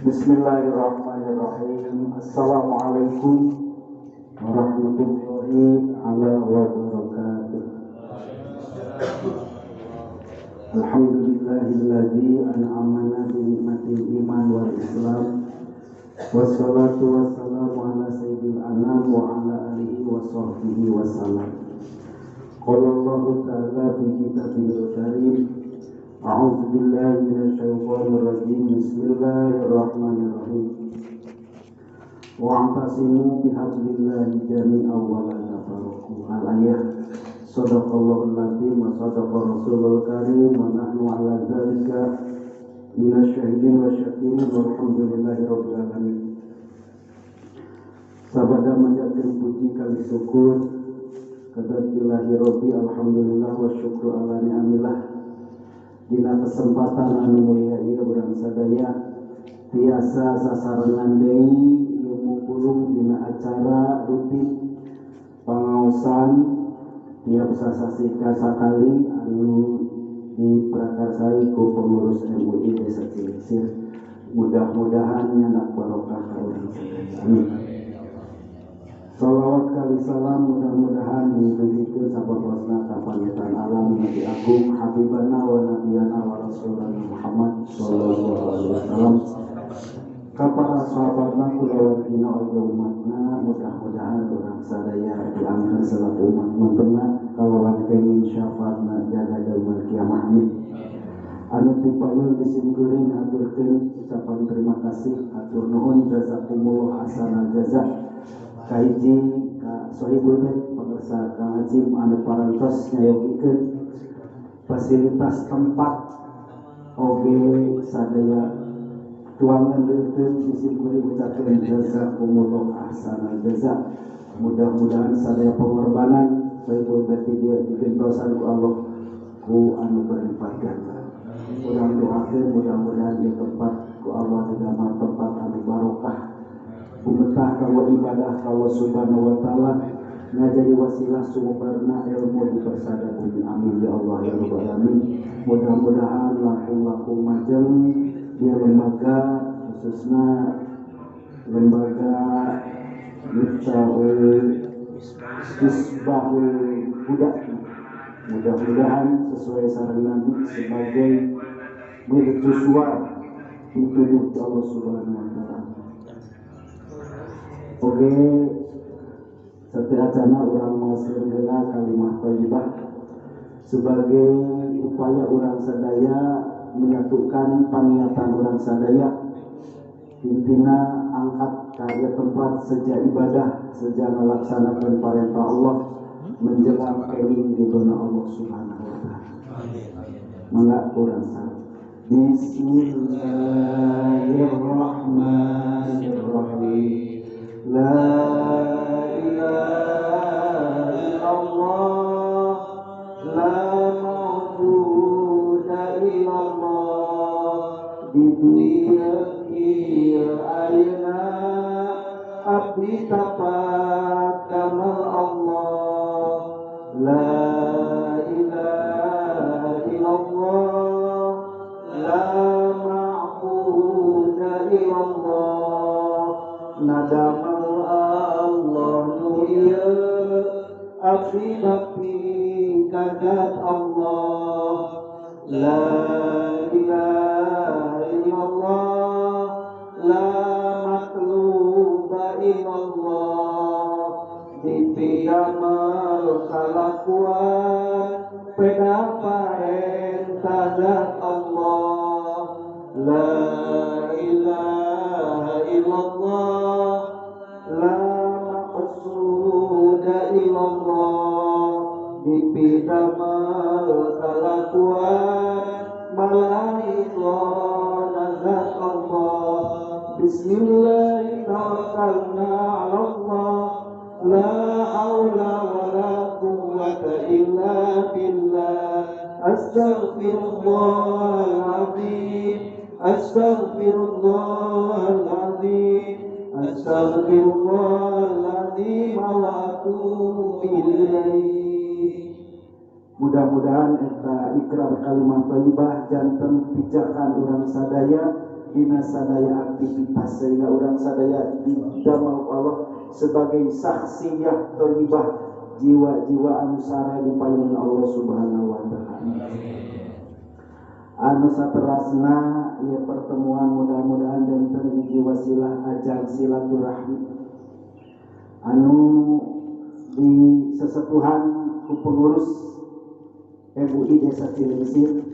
Bismillahirrahmanirrahim. Assalamualaikum warahmatullahi wabarakatuh. Alhamdulillahilladzi an'amana bi nikmatil iman wal islam. Wassalatu wassalamu ala sayyidil anam wa ala alihi wa sahbihi wasallam. Qala Allahu ta'ala fi kitabihil karim. A'udzu billahi minasyaitonir rajim. Bismillahirrahmanirrahim. Wa'tasimu bihablillahi jami'an wa la tafarraqu. Al-ayah. Shadaqallahul azim wa shadaqa rasulul karim wa nahnu 'ala dzalika minasyahidin wa syakirin walhamdulillahi rabbil alamin. Sabada manjatkeun puji kali syukur kadzatillahi rabbi alhamdulillah wa syukru ala ni'amillah. Dina kesempatan anu mulia ieu urang sadaya tiasa sasarengan deui ilmu pulung dina acara rutin pangaosan tiap sasasi kasakali anu diprakarsai ku pengurus MUI Desa Cilisir. Mudah-mudahan nyanak barokah ka urang sadaya. Amin. Salawat kali salam mudah-mudahan ditujukeun sapoposna ka panutan alam Nabi Agung Habibana wa Nabiyana wa Rasulana Muhammad sallallahu alaihi wasallam. Ka para sahabatna kula dina oge umatna, mudah-mudahan urang sadaya diangkat selaku umat mantena kalawan kenging syafaatna jaga yaumul kiamah. Anu tipayun disingkuring aturkeun ucapan terima kasih, atur nuhun jazakumullah hasanal jazaa. Kahiji ka Sohibul Bait pangersa Kang Azim anu parantos nyayogikeun fasilitas tempat oge sadaya tuangan leuteun disingkuring ucapan jazakumullah hasanal jazaa. Mudah-mudahan sadaya pengorbanan Sohibul Bait dia digentosan ku Allah ku anu berlipat ganda. Urang doakeun mudah-mudahan di tempat ku Allah didamel tempat anu barokah. Umetah kawa ibadah kawa subhanahu wa ta'ala ngajadi wasilah sumberna ilmu di persada bumi. Amin ya Allah ya rabbal alamin. Mudah-mudahan laku-laku majeng di lembaga khususnya lembaga Miftahul Isbahul Huda, mudah-mudahan sesuai saran Nabi sebagai mercusuar dituduh Allah subhanahu wa ta'ala. Oke, setiap acana orang muslim dengan kalimah thayyibah sebagai upaya orang sadaya menyatukan paniatan orang sadaya intina angkat karya tempat sejak ibadah sejak melaksanakan perintah Allah menjelang kenging ridona Allah subhanahu wa ta'ala. Mangga urang sadaya. Bismillahirrahmanirrahim. La ilaha illallah, la ma'budu illallah. Di dunia kia ayeuna abdi tapat kamal Allah. La ilaha illallah, la ma'budu illallah. Nadama Allah nuria abdi bakti kadat Allah. La ilaha illallah, la makluba illallah. Dipidamal kalakuan peda parentah zat Allah. La ilaha illallah, la maqsuda illallah. Dipidamal kalakuan malaikona zat Allah. Bismillahirrahmanirrahim. La haula wa la quwwata illa billah. Astaghfirullahaladzim, astaghfirullahaladzim, astaghfirullahaladzim wa atubu ilaih. Mudah-mudahan eta ikrar kalimat thayyibah janten pijakan urang sadaya dina sadaya aktivitas sehingga urang sadaya didamel Allah sebagai saksiyah thayyibah jiwa-jiwa anu sare di payungan Allah Subhanahu wa taala. Anu saterasna ieu pertemuan mudah-mudahan janten hiji wasilah ajang silaturahmi anu di sesepuhan ku pengurus MUI Desa Cileungsir.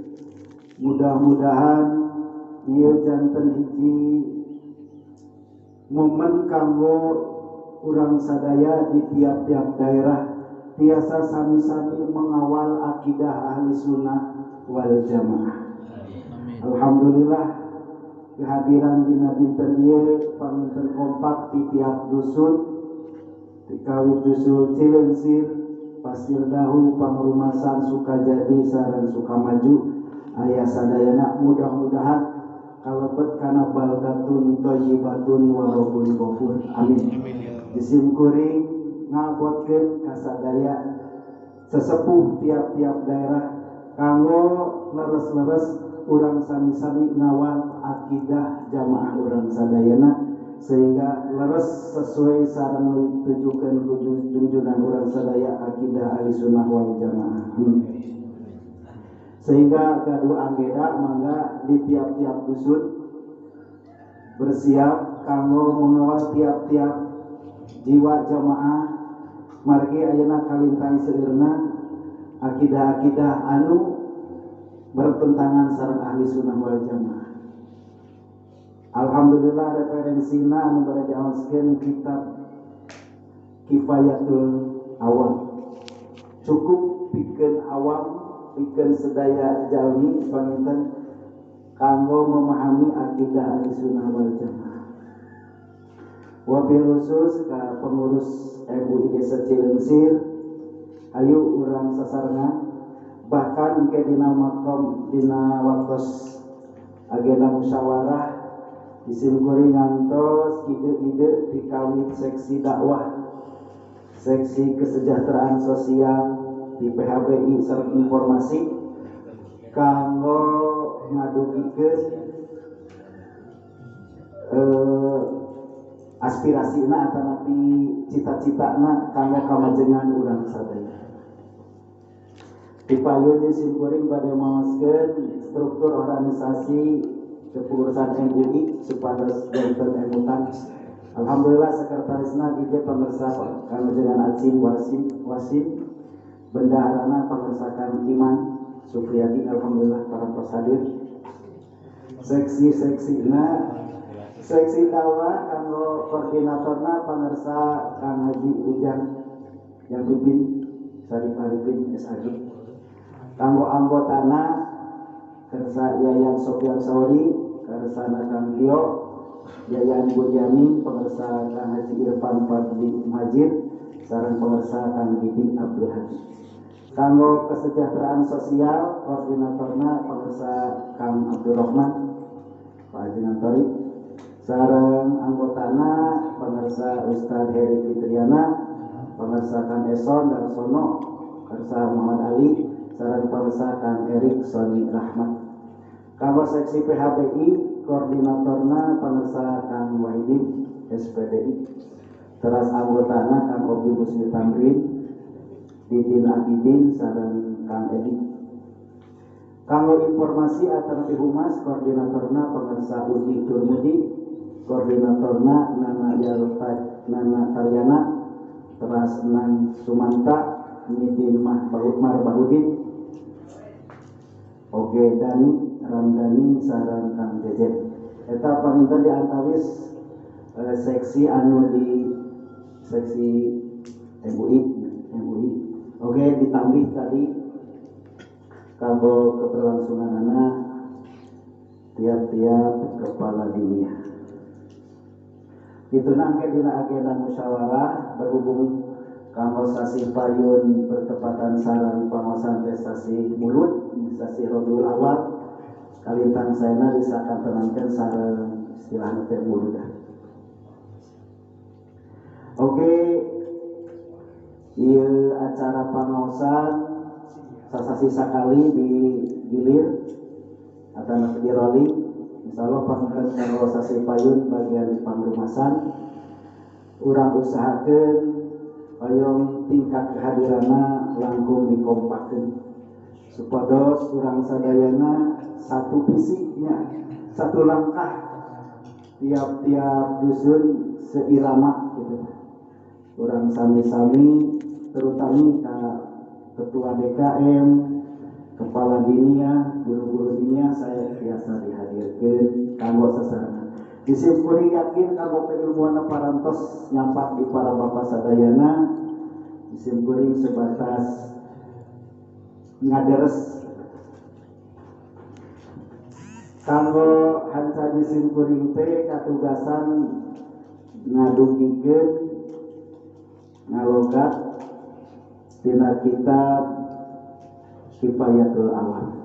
Mudah-mudahan ieu janten hiji momen kanggo urang sadaya di tiap-tiap daerah tiasa sami-sami mengawal akidah ahli sunnah wal jamaah. Alhamdulillah kehadiran dina dinten ieu paminten kompak di tiap dusun di kawit dusun Cileungsir, Pasir Dahu, Pangrumasan, Sukajadi, sareng Sukamaju aya sadayana. Mudah-mudahan kalebet kana baldatun thayyibatun wa rabbun ghafur. Amin. Disimkuring ngabotkeun ka sadaya sesepuh tiap-tiap daerah kanggo leres-leres urang sami-sami ngawal akidah jamaah urang sadayana sehingga leres sesuai sareng ditujukeun ku junjungan urang sadaya akidah ahlussunnah wal jamaah. Sehingga gaduh anggeda mangga di tiap-tiap dusun bersiap kanggo mengawal tiap-tiap jiwa jamaah margi ayeuna kalintang seueurna akidah-akidah anu bertentangan sareng ahli sunnah wal jamaah. Alhamdulillah referensina anu bade diaoskeun kitab Kifayatul Awam cukup pikeun awam pikeun sedaya jalmi paminten kanggo memahami akidah ahli sunnah wal jamaah. Wabil khusus ka pengurus MUI Desa Cileungsir ayu urang sasarengan bahkan ke dina makom dina waktos agenda musyawarah disimkuring ngantos ide-ide di kawit seksi dakwah, seksi kesejahteraan sosial di PHBI sareng informasi kanggo ngadugikeun aspirasina atanapi cita-citana kanggo kamajengan urang sadaya. Dipayun disimkuring bade maoskeun struktur organisasi kepengurusan MUI supados janten emutan. Alhamdulillah sekretarisna di pemirsa kamajengan Acim Wasim bendaharana pengersakan Iman Supriyadi. Alhamdulillah para hadir. Seksi dakwah kanggo koordinatorna pangersa Kang Haji Ujang yang pimpin Sarif Arifin SAG. Kanggo anggotana kersa Yayan Sofyan Sauri, kersana Kang Tio, Yayan Burjamin, pengersa Kang Haji Irfan Fadli Majid, sareng pengersa Kang Didi Abdul Hadi. Kanggo kesejahteraan sosial koordinatorna pengersa Kang Abdul Rahman, Pak Haji Nantori, sareng anggotana pengersa Ustaz Heri Fitriana, pengersa Kang Eson Darsono, kersa Muhammad Ali, sareng pengersa Kang Erik Soni Rahmat. Kanggo seksi PHBI koordinatorna pengersa Kang Wahidin SPDI, teras anggotana Kang Obi Musli Tamrin, Didin Abidin sareng Kang Edi. Kanggo informasi alternatif humas koordinatorna pengersa Udi Turmudi, koordinatorna Nana Taryana, teras Nan Sumanta, Midin Bahudin, Oge Dani Ramdhani sareng Kang Jejet. Eta paminten diantawis seksi anu di seksi MUI. Oke, ditambih tadi kanggo keberlangsunganana tiap-tiap kepala dunia. Itu nangke dina agenda musyawarah berhubung kanggo sasi payun bertepatan sareng pangosan prestasi mulut sasi Rabiul Awal kalintang saena disakantenangkeun sareng istilahna teh muludah. Oke, ieu acara pangaosan sasasi sakali di gilir atau di rolling insyaallah panten karo sasi payun bagian pangrumasan urang usahakeun hoyong tingkat kehadiranna langkung dikompakeun supados urang sadayana satu fisiknya satu langkah tiap-tiap dusun seirama gitu. Urang sami-sami terutama ketua DKM, kepala dinia, guru-guru dinia saya biasa dihadirkan kanggo sasana. Disimpulkan yakin kanggo keilmuan parantos nyampak di para bapak sadayana, disimpulkan sebatas ngaderes kanggo hansa disimpulkan teh katugasan ngadugikeun ngalogat tina kitab Kifayatul Awam.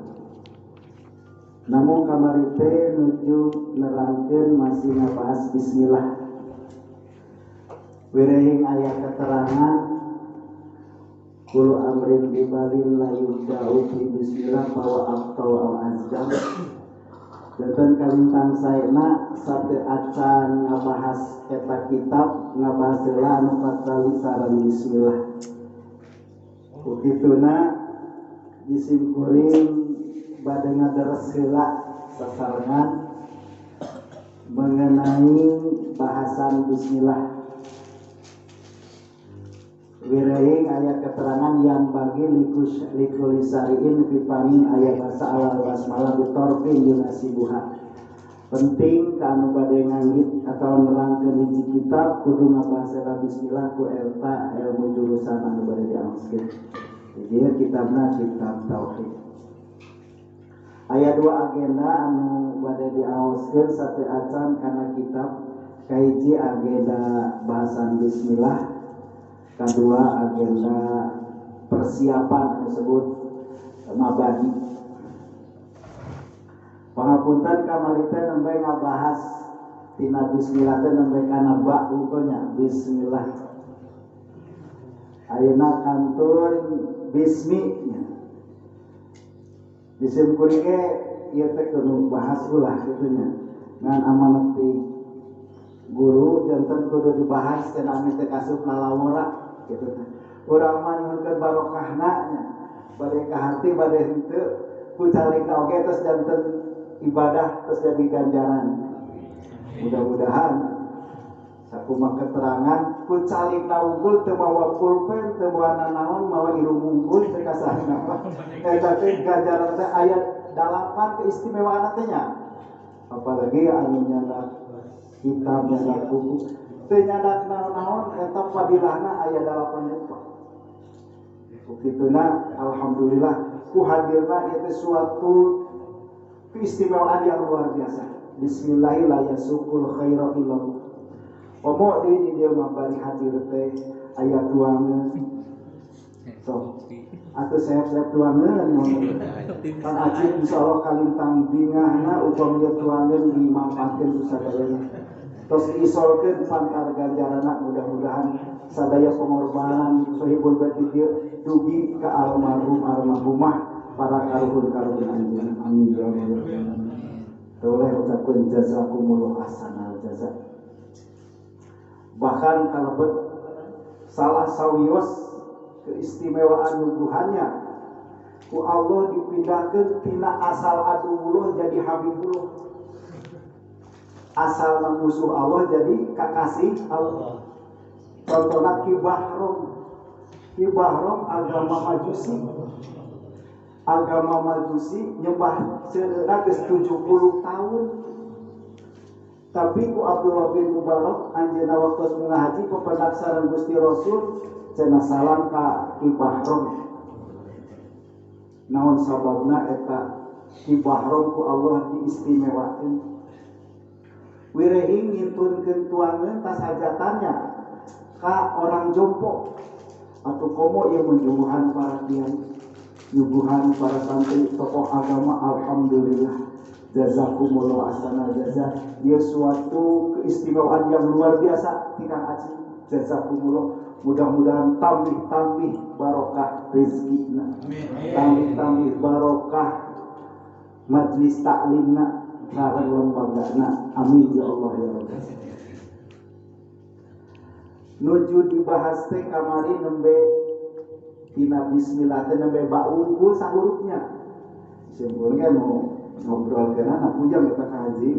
Namun kamari teh nuju nerangkeun masih ngabahas bismillah. Wirehing aya keterangan kul amrin bibalin la yudau fi bismillah bahwa aqtau al azjam. Danten kalintang saena sate acan ngabahas eta kitab ngabahas heula anu patali sareng bismillah. Ukituna disimpulin bade ngaderes heula sasarengan mengenai bahasan bismillah. Wirehing ayat keterangan yang bagi likulisariin pipamin ayat bahasa alal basmalah bitorfin yunasibuha. Penting kanu bade ngangit atau nerangkeun hiji kitab kudu ngabahas bismillah ku eta ilmu jurusan anu bade diaoskeun. Jadi kitabna kitab tauhid. Aya dua agenda anu bade diaoskeun sate acan kana kitab kahiji agenda bahasan bismillah, kedua agenda persiapan tersebut mabadi. Pangapunten kamari teh nembe ngabahas tina bismillah teh nembe kana ba hukumnya bismillah. Ayeuna kantor bisminya. Disimpulkeun ge ieu teh kudu bahas ulah kitu nya. Ngan amanat ti guru janten kudu dibahas cenah ame teh kasup lalawora gitu kan. Urang mah nyuhunkeun barokahna nya. Bade ka hati bade henteu ku calika oge tos janten ibadah terus jadi ganjaran. Mudah-mudahan sakumaha keterangan ku calika unggul teu mawa pulpen teu mawa nanaon mawa ilmu unggul teu kasahna. Eta teh ganjaran teh aya 8 keistimewaan teh nya. Apalagi anu nyandak kitab nyandak buku teu nyandak naon-naon eta padilahna aya 8 juta. Ukituna alhamdulillah ku hadirna ieu teh suatu keistimewaan yang luar biasa. Bismillahirrahmanirrahim la yasukul khaira illallah. Pomo di dia mah bari hadir teh aya tuangeun. So, atuh saya tuangeun kan acing insyaallah kalintang bingahna upami tuangeun dimanfaatkeun ku sadayana. Tos diisolkeun pantar ganjaranna mudah-mudahan sadaya pengorbanan sahibul bait dieu dugi ka almarhumah para karuhun-karuhun anjeun. Amin ya rabbal alamin. Toleh ucapkeun jazakumullah ahsanal jaza. Bahkan kalebet salah sawios keistimewaan nubuhannya ku Allah dipindahkeun tina asal aduwullah jadi habibullah. Asal musuh Allah jadi kakasih Allah. Contohna Ki Bahrom agama Majusi. Agama Majusi nyembah seuneu geus 70 tahun. Tapi ku Abdullah bin Mubarak anjeunna waktu ngahaji pependak sareng Gusti Rasul cenah salam ka Ki Bahrom. Naon sababna eta Ki Bahrom ku Allah diistimewakeun. Wirehing ngintunkeun tuangeun tas hajatannya ka orang jompo atau komo yang menyuguhan para kiai, nyuguhan para santri tokoh agama. Alhamdulillah jazakumullah ahsanal jaza. Dia suatu keistimewaan yang luar biasa Tikang Aci. Jazakumullah. Mudah-mudahan tambih barokah rezekina, tambih barokah majlis taklimna, sareng lembagana. Amin ya Allah ya Rabbal. Nuju dibahas teh kamari nembe tina bismillah teh nembe baungkul sahurupnya. Simpulnya mau ngobrol kenana pujang kita kaji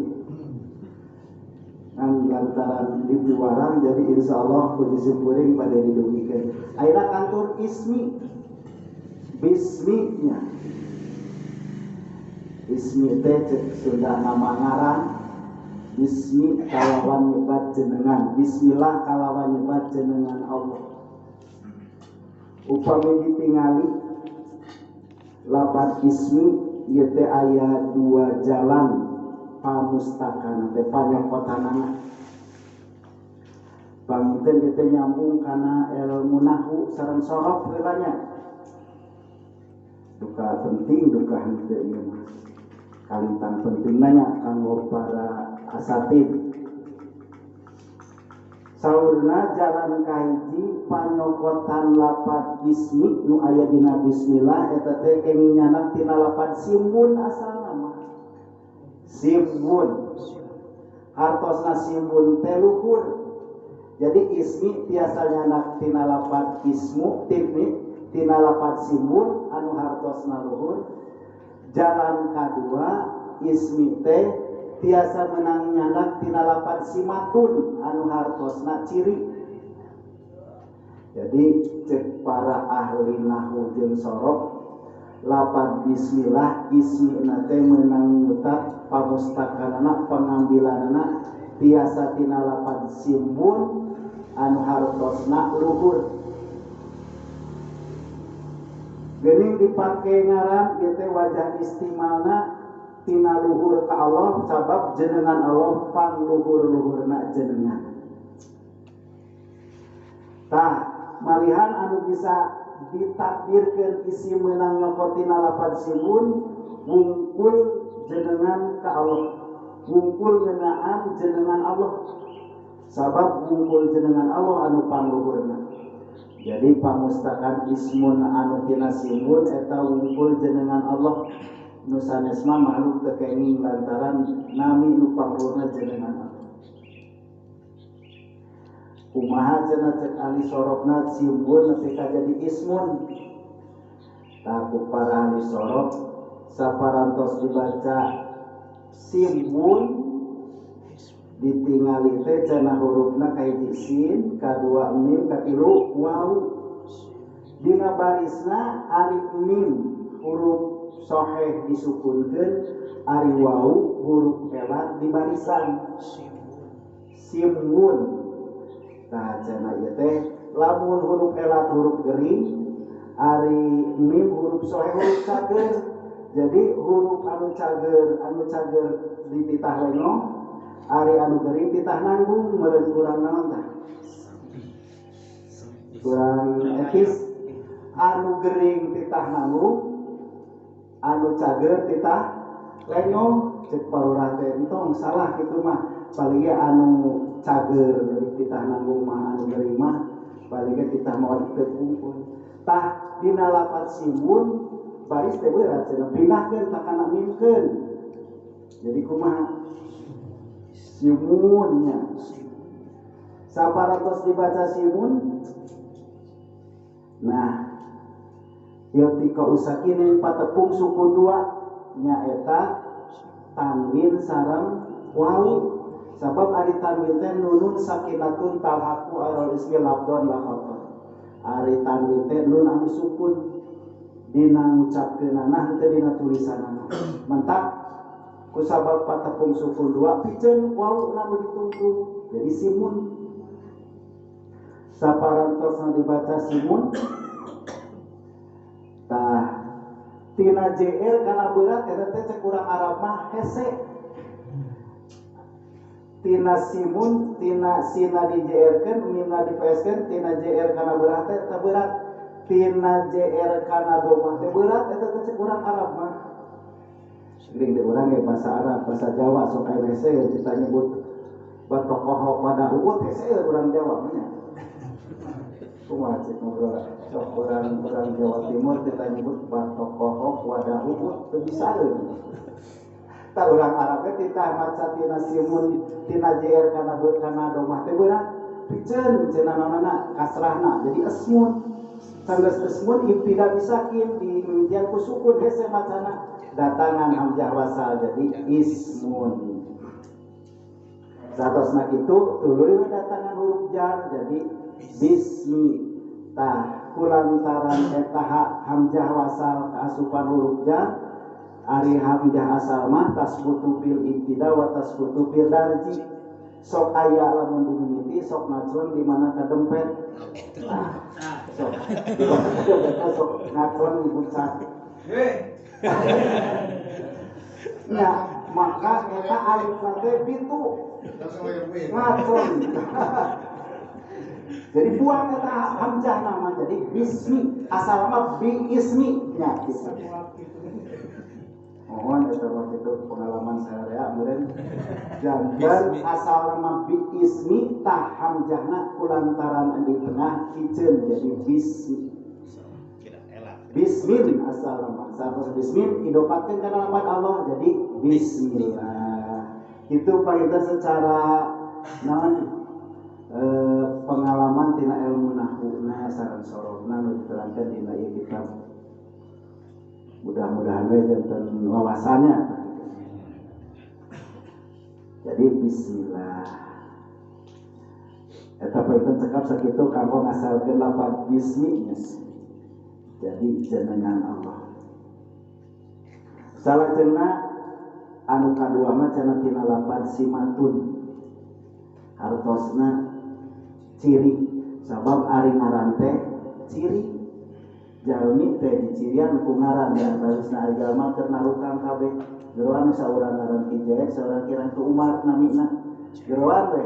lantaran di warang, jadi insya Allah puji simpuring pada didugikan akhirnya kantor ismi bisminya ismi teh sudah nama ngaran bismi kalawan nyebat jenengan bismillah kalawan nyebat jenengan Allah upami ditingali lapan ismi yaitu aya dua jalan pamustakana teh panyokotanana panginten teh nyambung kana ilmu nahwu sareng sorok heulanya duka penting duka henteu ieu mah kalintang penting nanya kanggo para asatid saurna jalan kahiji panyokotan lapat ismi nu aya dina bismillah eta teh kenging nyanak tina lapat simbun asalna mah simbun hartosna simbun teh luhur jadi ismi tiasa nyanak tina lapat ismu tina lapat simbun anu hartosna luhur jalan kadua ismi teh tiasa menang nyanak tina lapat simatun anu hartosna ciri jadi cek para ahli nahwu jeung sorok lapan bismillah ismi nate menang mutat pamustakanana pengambilanana tiasa tina lapan simbun anu hartosna luhur geuning dipake ngaran ieu teh wajah istimalna tina luhur ka Allah sabab jenengan Allah pangluhur-luhurna jenengan tah malihan anu bisa ditakdirkeun isi meunang nyokotina lapan simbun wungkul jenengan ka Allah wungkul ngeunaan jenengan Allah sabab wungkul jenengan Allah anu pangluhurna jadi pamustakan ismun anu tina simbun eta wungkul jenengan Allah nu sanesma makhluk teu kenging lantaran nami nu pangluhurna jenengan Allah kumaha cenah cek ahli sorokna simbun nepi ka jadi ismun taku para ahli sorok saparantos dibaca simbun ditingali teh cenah hurufna kahiji sin kadua mim katilu waw dina barisna ari mim huruf soheh disukunkeun ari waw huruf elat di barisan simbun. Nah, cenah ieu teh lamun huruf elat huruf gering, ari mim huruf soeh huruf cager. Jadi huruf anu cager dititah lengo, ari anu gering titah nanggung meureun kurang naon tah? Kurang etis. Anu gering titah nanggung, anu cager titah lengo. Cek parurah teh entong salah kitu mah. Paling anu cager dari titah nanggung mah anu gering mah paling titah mau dikumpul tah dina lapat simbun baris teh berat cenah pindahkeun ka kana mimkeun jadi kumaha simunnya saparantos dibaca simun nah ieu tika usakine patepung suku dua nyaeta tanwin sareng waw sabab ari tanwin teh nunun sakinatun talhaku arol ismi labdon la khatar ari tanwin teh nun anu sukun dina ngucapkeunana henteu dina tulisanana mentak ku sabab patepung sukun dua piceun waw anu ditungtung jadi simun saparantosna dibaca simun tah tina jr kana berat eta teh cek urang Arab mah hese tina simun tina sina dijrkeun mimna dipeskeun tina jr kana berat teh teu berat tina jr kana domah teh berat eta teh cek urang Arab mah geuning di urang ge bahasa Arab bahasa Jawa sok aya hese kita nyebut batokoh pada uut hese urang Jawa nya kumaha cek ngobrol sok urang Jawa Timur kita nyebut batokoh pada uut teu bisa Tak urang Arabnya titah maca tina simun tina jr kana domah teh berat piceun cenah naonna kasrahna jadi esmun tanggeus esmun ibtida bisakin di mimitian ku sukun hese macana datangan hamzah wasal jadi ismun satosna kitu tuluy we datangan huruf jar jadi bismi tah kulantaran eta hamzah wasal kaasupan huruf jar ari hamzah asal mah tasbutu bil ibtida wa tasbutu bil darji sok aya lamun dimimiti sok ngacun di mana kadempet sok ngacun bucat ya maka eta alif teh pitu ngacun jadi buang eta hamzah nama jadi bismi asal mah bi ismi nya gitu. Mohon eta itu pengalaman saya ya meureun jangan asal nama bi ismi tah hamzahna kulantaran di tengah kiceun jadi bismi bismil asal nama satos bismil idopatkeun kana lafaz Allah jadi bismillah itu kita secara naon pengalaman tina ilmu nahwu nah sareng sorona nu diterangkeun dina ieu kitab mudah-mudahan we janten wawasannya jadi bismillah eta paeuteuh cekap sakitu kanggo ngasalkeun lafaz bismi jadi jenengan Allah salajengna anu kadua mah cenah tina lafaz simatun hartosna ciri sabab ari ngaran teh ciri jalmi teh dicirian ku ngaran di antarisna agama keur narukang kabeh geroan saurang ngaran Kijayat saurang kirang tu Umar namina geroan we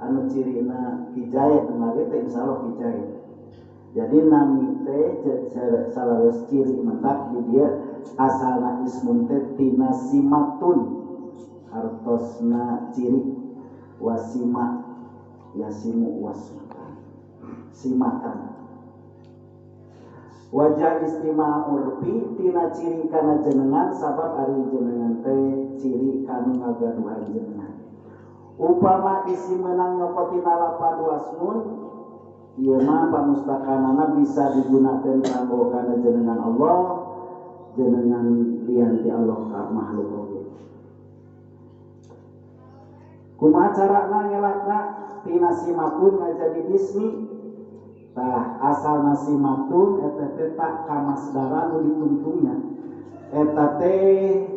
anu cirina Kijayat mangga teh insyaallah Kijayat jadi nami teh salaweus ciri mentak di dia asalna ismun teh tina simatun hartosna ciri wasima yasimu wasmatan simatan wajah istimewa urfi tina ciri kana jenengan sabab ari jenengan teh ciri kanu ngagaduhan jenengan upama isi menang nyokotina lafaz wasmun ieu mah pamustakanana bisa digunakeun kanggo kana jenengan Allah jenengan lian ti Allah ka makhluk oge kumaha carana ngelakna tina simatun ngajadi bismi tah asal nasimatun eta teh tak kamasdaran nu ditungtungnya eta teh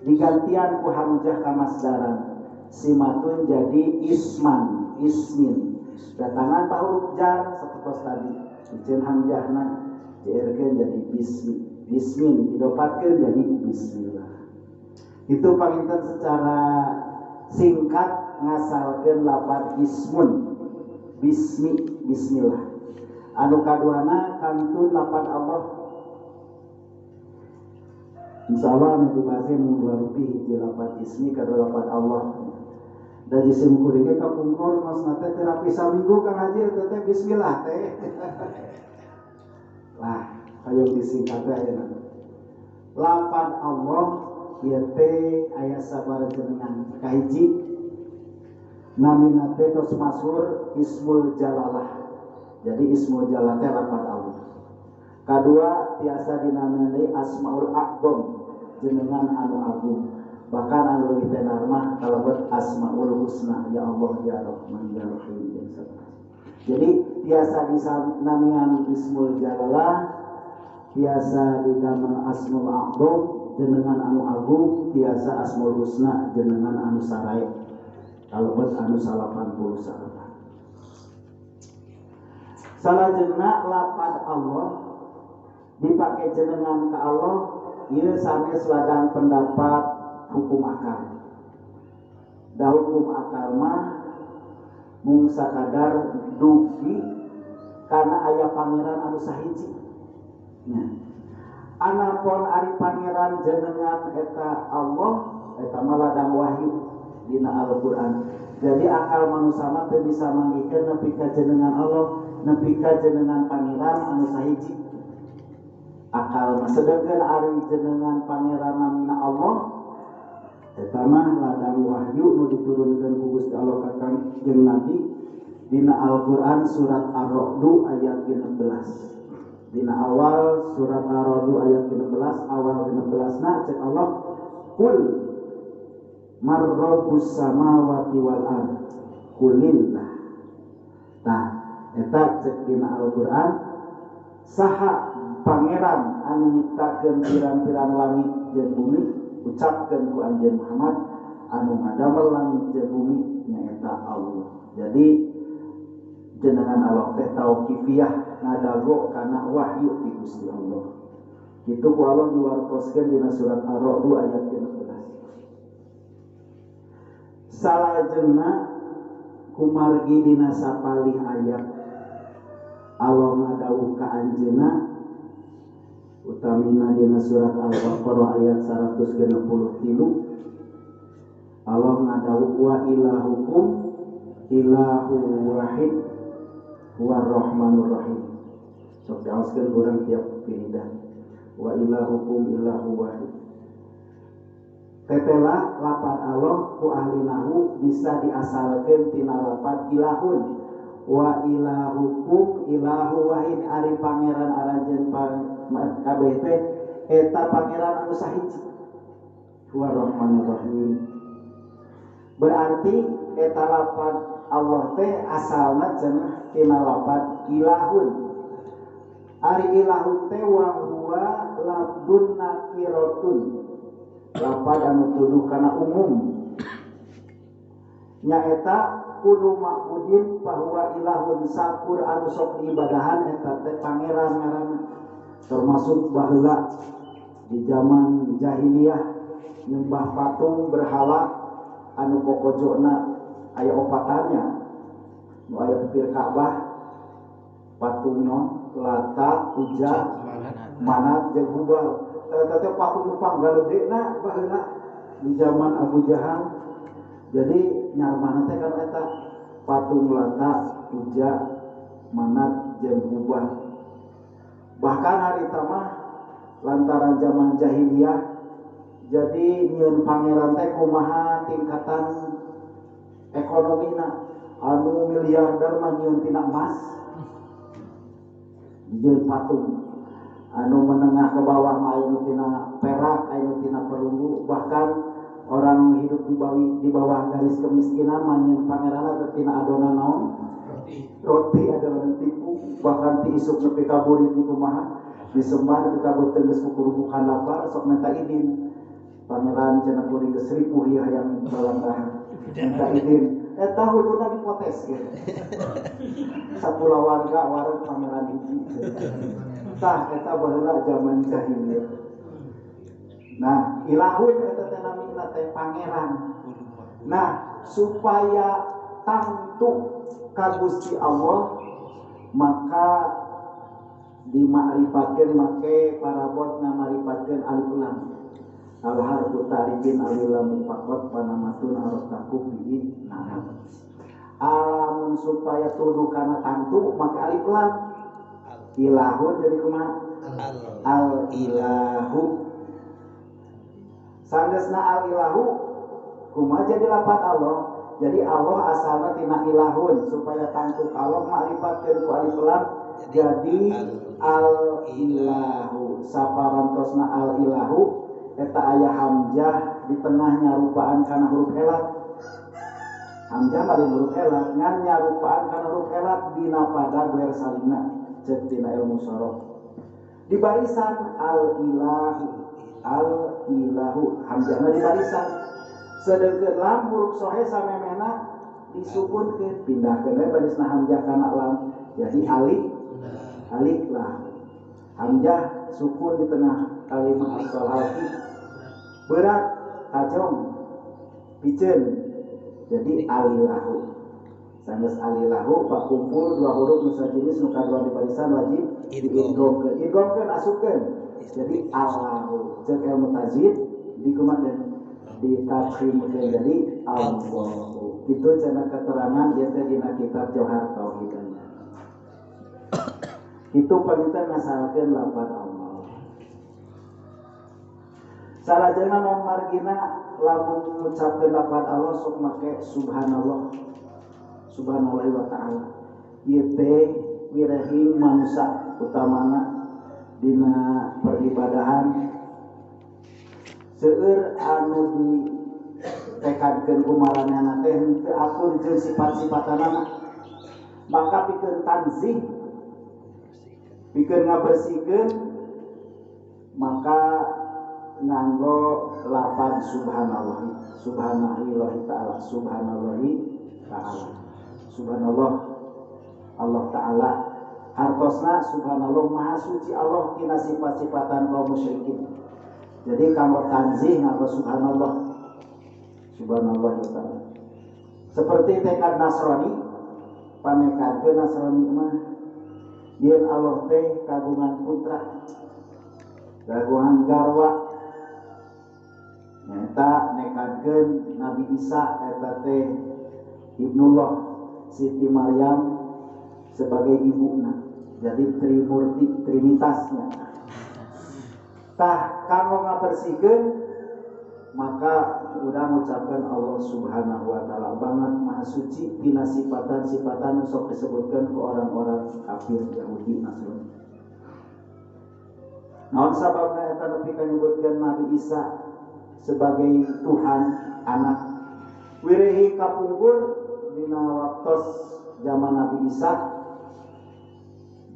digantian ku hamzah kamasdaran simatun jadi isman ismin datangan huruf jar sapertos tadi diceun hamzahna dieurkeun jadi bismi bismin didopatkeun jadi bismillah itu panginten secara singkat ngasalkeun lafaz ismun bismi bismillah anu kaduana kantun lafaz Allah insyaallah anu dibahas mun rupi hiji lafaz ismi kadua lafaz Allah da jisim kuring ge kapungkur masna teh terapi saminggu Kang Haji eta teh bismillah teh lah hayang disingkat we ayeuna lafaz Allah ieu teh aya sabar jenengan kahiji namina teh tos masyhur ismul jalalah jadi ismul jalalah teh lafaz Allah kadua tiasa dinamai asmaul a'zam jenengan anu agung bahkan anu leuwih tenar mah kalebet asmaul husna ya Allah ya Rahman ya Rahim ya Sabar jadi tiasa dinamian ismul jalalah tiasa dinamai asmaul a'zam jenengan anu agung tiasa asmaul husna jenengan anu sarai kalebet anu 89 salajengna lafaz Allah dipakai jenengan ke Allah ieu sanes ladang pendapat hukum akal da hukum akal mah mung sakadar dugi karena aya pangeran anu sahiji nya anapun ari pangeran jenengan eta Allah eta mah ladang wahyu dina Al-Qur'an jadi akal manusia mah teu bisa manggikeun nepi ka jenengan Allah nepi ka jenengan pangeran anu sahiji akal mah sedengkeun ari jenengan pangeran namina Allah Eta mah ladang wahyu nu diturunkeun ku Gusti Allah ka Kangjeng Nabi dina Al-Qur'an surat Ar-Ra'd ayat 16. Dina awal surat Ar-Ra'd ayat 16 awal 16 cek Allah kul mar rabbus samawati wal ard kulillah. Tah eta cek dina Al-Qur'an saha pangeran anu nyiptakeun pirang-pirang langit jeung bumi ucapkeun ku anjeun Muhammad anu ngadamel langit jeung bumi nyaeta Allah. Jadi jenengan Allah teh tauqifiyah ngadago kana wahyu ti Gusti Allah. Kitu ku Allah diwartoskeun dina surat Ar-Ra'd ayat 16. Salajengna kumargi dina sapalih ayat Allah ngadawuh ka anjeunna utamina dina surat Al-Baqarah ayat 163 Allah ngadawuh wa ilahukum ilahu wahid huwar rahmanur rahim. Sok diaoskeun urang tiap piridan wa ilahukum ilahu wahid. Tetela lapan Allah ku ahli nahu bisa diasalkeun tina lapan ilahun wa ilahukum ilahu wahid ari pangeran arajeun kabeh teh eta pangeran anu sahiji huwa rahmanur rahim. Berarti eta lapan Allah teh asalna cenah tina lapan ilahun. Ari ilahun teh wa huwa labdun nakiratun lapan anu tuduh kana umum nyaeta kudu ma'budin bahwa ilahun sakur anu sok diibadahan eta teh pangeran ngaranna. Termasuk baheula di zaman jahiliyah nyembah patung berhala anu kokojona aya opatannya nu aya pipir Ka'bah patungna Lata, Uja, Manat jeung Hubal. Eta teh patung nu panggaledena baheula di zaman Abu Jahal. Jadi nyarmana teh kan eta patung Lata, Uja, Manat jeung Hubal. Bahkan hari tamah lantaran zaman jahiliyah jadi nyieun pangeran teh kumaha tingkatan ekonomina anu miliarder mah nyieun tina emas nyieun patung anu menengah ke bawah mah anu tina perak anu tina perunggu bahkan orang hidup di bawah garis kemiskinan mah nyieun pangeran teh tina adonan naon roti adonan tipu bahkan ti isuk nepi ka burit di kumaha disembah nepi ka beuteung geus kukurubukan lapar sok minta izin pangeran cenah kuring geus ripuh ieu hayang balantahan minta izin eta hulurna dipotes ge sapula warga wareg pangeran hiji tah eta baheula zaman jahiliyah. Nah ilahun eta teh namina teh pangeran. Nah supaya tangtu ka Gusti Allah maka dimakrifatkeun make parabot ngamarifatkeun alif lam al harfu tarifin alif lam faqat panamatun artaku bi nama alamun supaya tuduh kana tangtu make alif lam ilahun jadi kumaha al ilahu sanggeusna al ilahu kumaha jadi lapat Allah. Jadi Allah asalna tina ilahun supaya tangtu Allah ma'rifatkeun ku alif lam jadi al ilahu saparantosna al ilahu eta aya hamzah di tengah nyarupaan kana huruf elat. Hamzah bari huruf elat ngan nyarupaan kana huruf elat dina pada guer salina ceuk tina ilmu sorof. Di barisan al ilahu hamzahna di barisan sedengkeun lam huruf sohe samemehna disukunkeun pindahkeun we barisna hamzah kana lam jadi alif lam hamzah sukun di tengah kalimat asal hati berat tajam piceun jadi alilahu sanggeus alilahu pakumpul dua huruf nu sajenis nu kadua di barisan wajib diidghamkeun asupkeun jadi Allahu ceuk ilmu tajwid dikumaha ditafsirkeun jadi Allahu. Itu cenah keterangan ieu teh dina kitab Johar Tauhid. Itu penting ngasalkeun lafaz Allah. Salajengna non margina lamun ngucapkeun lafaz Allah sok make subhanallah. Subhanallah wa ta'ala. Ieu teh wirehing manusia utamana dina peribadahan seueur anu ditekadkeun ku maranehna teh teu akur jeung sifat-sifatanana. Maka pikeun tanzih, pikeun ngabersihkeun, maka nganggo lafaz subhanallah, subhanallahi ta'ala, subhanallahi ta'ala, subhanallah Allah ta'ala hartosna subhanallah maha suci Allah tina sifat-sifatan kaum musyrikin. Jadi kanggo tanzih nganggo subhanallah, subhanallah ta'ala. Seperti tekad Nasrani, panekadkeun Nasrani mah yen Allah teh kagungan putra, kagungan garwa. Eta nekadkeun Nabi Isa eta teh Ibnullah, Siti Maryam sebagai ibuna. Jadi trimurti, trinitasnya. Tah kanggo ngabersihkeun maka urang ngucapkeun Allah Subhanahu wa taala banget maha suci tina sifatan-sifatan sok disebutkeun ku orang-orang kafir Yahudi Nasrani. Naon sababna eta nepi ka nyebutkeun Nabi Isa sebagai Tuhan anak? Wirehi kapungkur dina waktos zaman Nabi Isa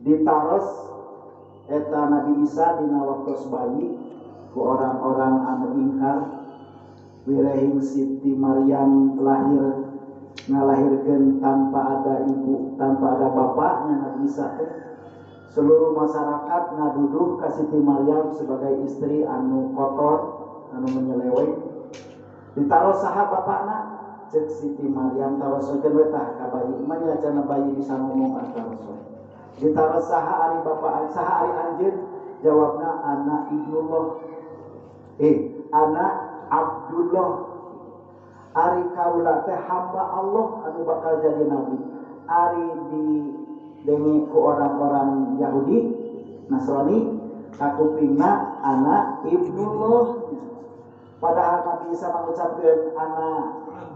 ditaros eta Nabi Isa dina waktos bayi ku orang-orang anu ingkar. Wirehing Siti Maryam lahir ngalahirkeun tanpa ada ibu, tanpa ada bapaknya Nabi Isa teh. Seluruh masyarakat ngaduduh ka Siti Maryam sebagai istri anu kotor, anu menyeleweng. Ditaros saha bapakna? Cek Siti Maryam tarosokeun we tah ka bayi. Manya cenah bayi bisa ngomong atarosokeun. Ditaros saha ari bapak, saha ari anjeun? Jawabna anak Ibnullah. Anak Abdullah. Ari kaula teh hamba Allah anu bakal jadi nabi. Ari di demi ku orang-orang Yahudi Nasrani kakupingna anak Ibnullah. Padahal Nabi Isa mengucapkeun anak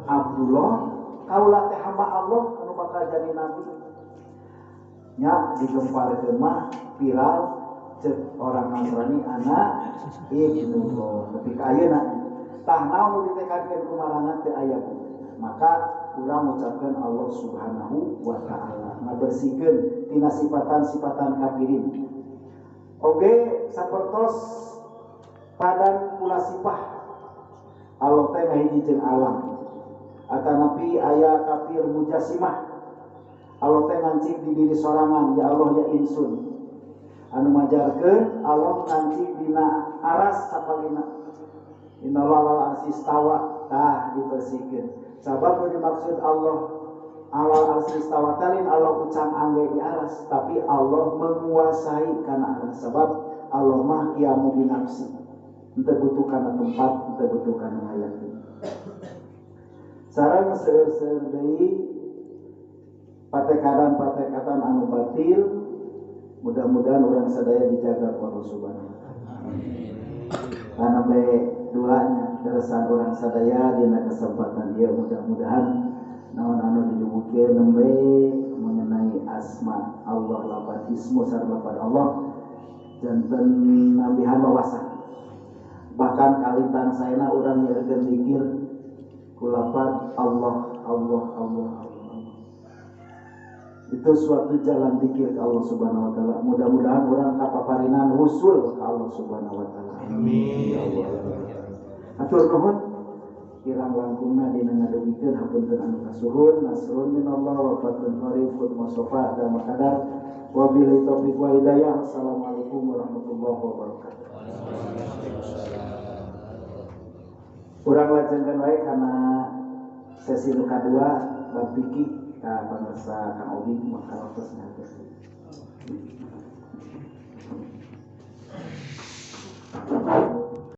Abdullah, kaula teh hamba Allah anu bakal jadi nabi. Nya digemparkeun mah viral cek orang Nasrani anak Ibnullah. Tapi ka ayeuna tah naon nu ditekadkeun kumarangan teu aya. Maka urang ngucapkeun Allah Subhanahu wa taala ngabersihkeun tina sifatan-sifatan kafirin. Oge sapertos padan kula sifah Allah teh ngahiji jeung alam. Atanapi aya kafir mujassimah. Allah teh ngancik di diri sorangan, ya Allah ya insun. Anu majarkeun Allah ngancik dina aras sapalina. Innallaha 'alal arsy istawa, tah dibersihkeun. Sabab nu dimaksud Allah 'alal arsy istawa talin Allah ucang angge di aras, tapi Allah menguasai kana aras. Sebab Allah mah qiyamu binafsi. Henteu butuh kana tempat, henteu butuh kana hayat. Sareng seueur-seueur deui patekatan anu batil, mudah-mudahan urang sadaya dijaga ku Allah Subhanahu wa taala. Kana bae duanya deresan urang sadaya dina kesempatan ieu mudah-mudahan naon anu dilubukeun nembe mengenai asma Allah, lafaz ismu sareng lafaz Allah janten nambihan wawasan. Bahkan kalitan saena urang nyeurkeun zikir ku lafaz Allah Allah Allah Allah. Itu suatu jalan zikir ke Allah Subhanahu wa taala. Mudah-mudahan urang kapaparinan husul ke Allah Subhanahu wa taala. Amin. Ya Allah. Atur nuhun kirang langkungna dina ngadugikeun hapunten anu kasuhun nasrun minallah wa fathun qaribun mustafa dan makadar wabillahi taufiq wal hidayah. Assalamualaikum warahmatullahi wabarakatuh. Urang lajengkeun wae kana sesi nu kadua bab fikih ka pamirsa Kang Obi maka waktu sangat